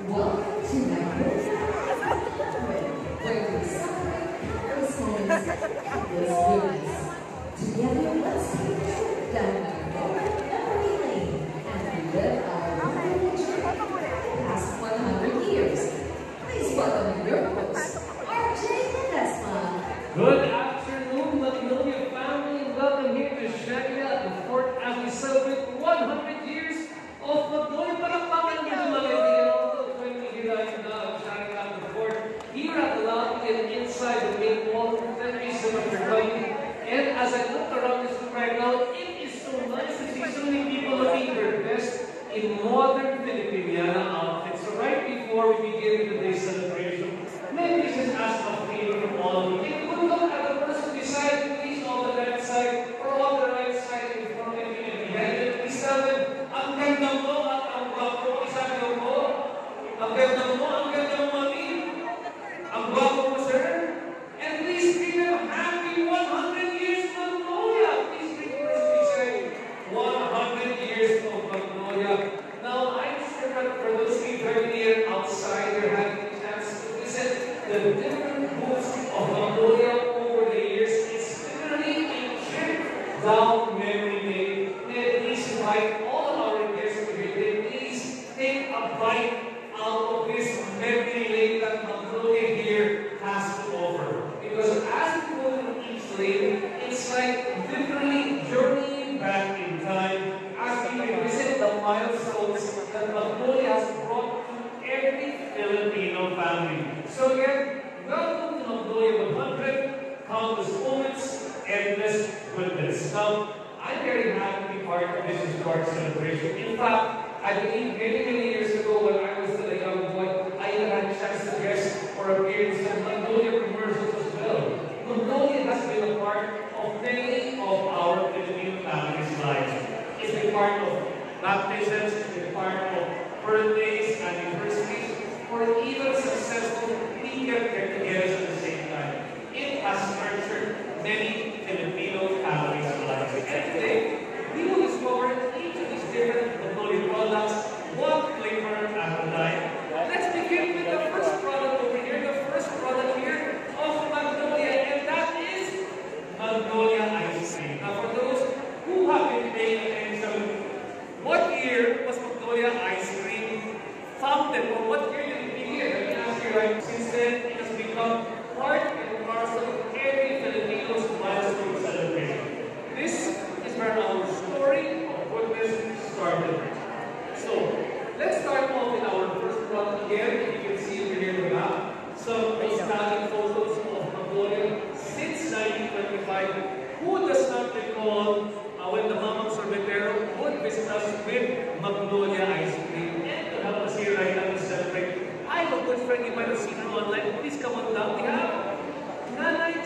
Welcome to Magnolia, where we celebrate countless moments of this goodness. Together, let's take a trip down memory lane and relive our privilege the past 100 years. Please welcome your host, RJ Ledesma. Good afternoon, Magnolia family. Welcome here to Sharia, the fort, as we celebrate 100 years of Magnolia. Palakpakan ng Magnolia. Sharia, the fort, here at the lobby and inside the main wall. Thank you so much for coming. And as I look around this room right now, it is so nice to see so many people looking their best in modern Filipiniana outfits. So right before we begin today's celebration, maybe just ask a favor from all of you. If you would look at the person beside you, please, on the left side or on the right side in front of you and behind you. Please tell them, ang ganda mo at ang gwapo, isabi mo. Ang ganda mo, ang ganda mo, mami. Ang gwapo mo, sir. And please give them happy 100 years Magnolia. Please bring your beside 100 years of Magnolia. Now, I'm sure that for those of you joining here outside, you're having a chance to visit the different booths of Magnolia over the years. It's literally a trip down memory lane. And please invite all our guests to be here. Please take a bite out of this memory lane that Magnolia here has to offer. Because as we go through each lane, it's like literally journeying back in time as we revisit the milestones that Magnolia has brought to every Filipino family. So again, welcome to Magnolia 100, countless moments, endless goodness. Now, I'm very happy to be part of this historic celebration. In fact, I believe many years ago when I was still a young boy, I even had a chance to guest or appear in some Magnolia commercials as well. Magnolia has been a part of many of our Filipino families' lives. It's been part of baptisms, it's been part of birthdays, anniversaries, or even successful weekend get-togethers at the same time. It has nurtured many Filipino families' lives. And today, we will discover each of these different Magnolia products, one flavor at a time. Let's begin with the first product over here, the first product here of Magnolia, and that is Magnolia ice cream. Now, for those who have been paying attention, what year was Magnolia ice cream founded, or what year did it begin? Let me ask you, right? Since then, it has become part and parcel of every Filipino's milestone celebration. This is where our story of goodness started. So, let's start off with our first product again. If you can see over here in the map, some outstanding photos of Magnolia since 1925. Who does not recall when the Mamang Sorbetero would visit us with Magnolia ice cream? And to help us here right now to celebrate, I have a good friend you might have seen her online. Please come on down. We have Nanay